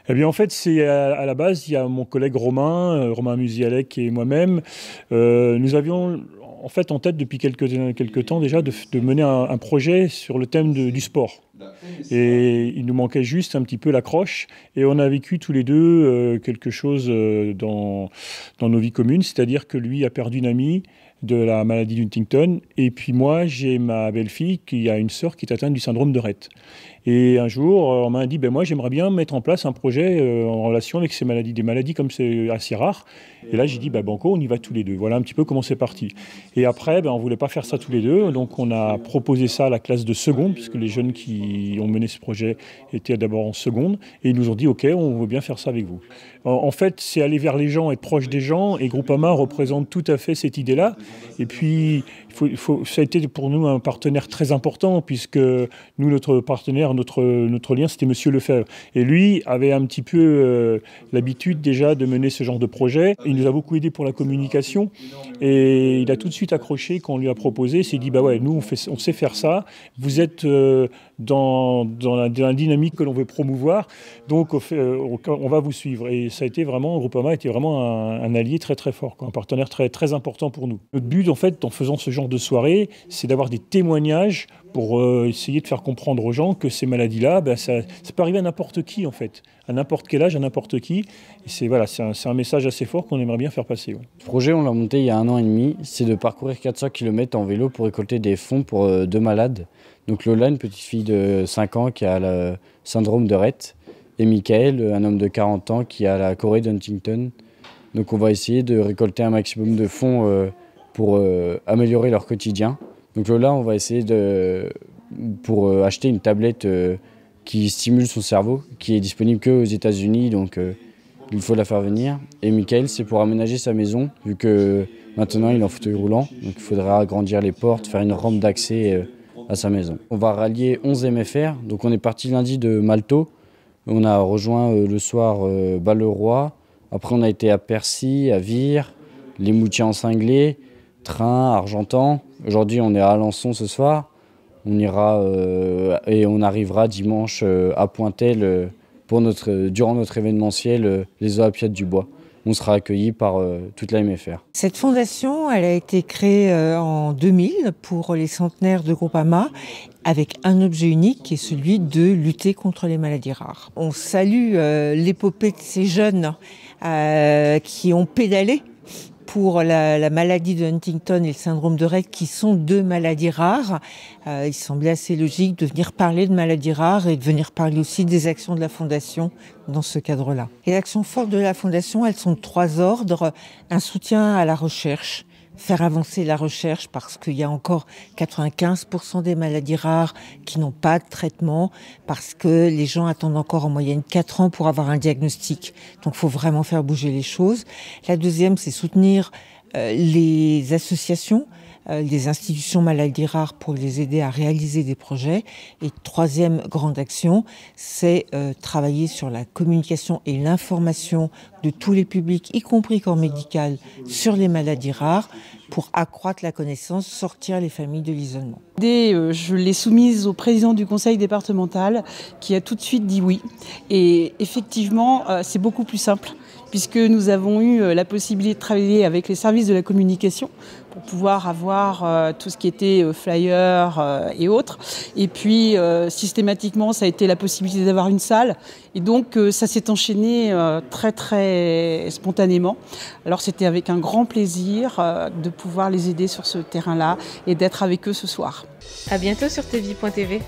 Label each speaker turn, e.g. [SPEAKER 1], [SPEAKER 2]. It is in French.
[SPEAKER 1] Eh bien, en fait, c'est à la base, il y a mon collègue Romain, Romain Musialec et moi-même. Nous avions en fait en tête depuis quelques temps déjà de mener un projet sur le thème du sport. Et il nous manquait juste un petit peu l'accroche. Et on a vécu tous les deux quelque chose dans nos vies communes, c'est-à-dire que lui a perdu une amie de la maladie d'Huntington. Et puis moi, j'ai ma belle-fille qui a une sœur qui est atteinte du syndrome de Rett. Et un jour, on m'a dit, ben moi, j'aimerais bien mettre en place un projet en relation avec ces maladies, des maladies comme c'est assez rare. Et là, j'ai dit, ben banco, on y va tous les deux. Voilà un petit peu comment c'est parti. Et après, ben, on ne voulait pas faire ça tous les deux. Donc, on a proposé ça à la classe de seconde, puisque les jeunes qui ont mené ce projet étaient d'abord en seconde. Et ils nous ont dit, OK, on veut bien faire ça avec vous. En fait, c'est aller vers les gens, être proche des gens. Et Groupama représente tout à fait cette idée-là. Et puis, ça a été pour nous un partenaire très important, puisque nous, notre partenaire, notre lien, c'était Monsieur Lefebvre. Et lui avait un petit peu l'habitude déjà de mener ce genre de projet. Il nous a beaucoup aidé pour la communication. Et il a tout de suite accroché quand on lui a proposé. Il s'est dit, bah ouais, nous, on sait faire ça. Vous êtes dans la dynamique que l'on veut promouvoir. Donc, on va vous suivre. Et ça a été vraiment, Groupama était vraiment un allié très, très fort, quoi, un partenaire très, très important pour nous. Notre but, en fait, en faisant ce genre de soirée, c'est d'avoir des témoignages pour essayer de faire comprendre aux gens que ces maladies-là, ben, ça peut arriver à n'importe qui, en fait, à n'importe quel âge, à n'importe qui. Et c'est un message assez fort qu'on aimerait bien faire passer. Ouais.
[SPEAKER 2] Ce projet, on l'a monté il y a 1 an et demi. C'est de parcourir 400 km en vélo pour récolter des fonds pour 2 malades. Donc Lola, une petite fille de 5 ans qui a le syndrome de Rett, et Michael, un homme de 40 ans qui a la chorée d'Huntington. Donc on va essayer de récolter un maximum de fonds pour améliorer leur quotidien. Donc Lola, on va essayer pour acheter une tablette qui stimule son cerveau, qui est disponible qu'aux États-Unis, donc il faut la faire venir. Et Michael, c'est pour aménager sa maison, vu que maintenant il est en fauteuil roulant, donc il faudra agrandir les portes, faire une rampe d'accès à sa maison. On va rallier 11 MFR, donc on est parti lundi de Malto, on a rejoint le soir Balleroy, après on a été à Percy, à Vire, les Moutiers-en-Cinglé, Train, Argentan. Aujourd'hui on est à Alençon ce soir, on ira et on arrivera dimanche à Pointel durant notre événementiel Les Olympiades du Bois. On sera accueillis par toute la MFR.
[SPEAKER 3] Cette fondation, elle a été créée en 2000 pour les centenaires de Groupama avec un objet unique qui est celui de lutter contre les maladies rares. On salue l'épopée de ces jeunes qui ont pédalé pour la maladie de Huntington et le syndrome de Rett, qui sont 2 maladies rares. Il semblait assez logique de venir parler de maladies rares et de venir parler aussi des actions de la Fondation dans ce cadre-là. Les actions fortes de la Fondation, elles sont de 3 ordres. Un soutien à la recherche, faire avancer la recherche parce qu'il y a encore 95% des maladies rares qui n'ont pas de traitement, parce que les gens attendent encore en moyenne 4 ans pour avoir un diagnostic. Donc il faut vraiment faire bouger les choses. La deuxième, c'est soutenir les associations, les institutions maladies rares pour les aider à réaliser des projets. Et troisième grande action, c'est travailler sur la communication et l'information de tous les publics, y compris corps médical, sur les maladies rares pour accroître la connaissance, sortir les familles de l'isolement.
[SPEAKER 4] Je l'ai soumise au président du conseil départemental qui a tout de suite dit oui. Et effectivement, c'est beaucoup plus simple puisque nous avons eu la possibilité de travailler avec les services de la communication pour pouvoir avoir tout ce qui était flyer et autres. Et puis, systématiquement, ça a été la possibilité d'avoir une salle. Et donc, ça s'est enchaîné très, très spontanément. Alors, c'était avec un grand plaisir de pouvoir les aider sur ce terrain-là et d'être avec eux ce soir.
[SPEAKER 5] À bientôt sur tvie.tv.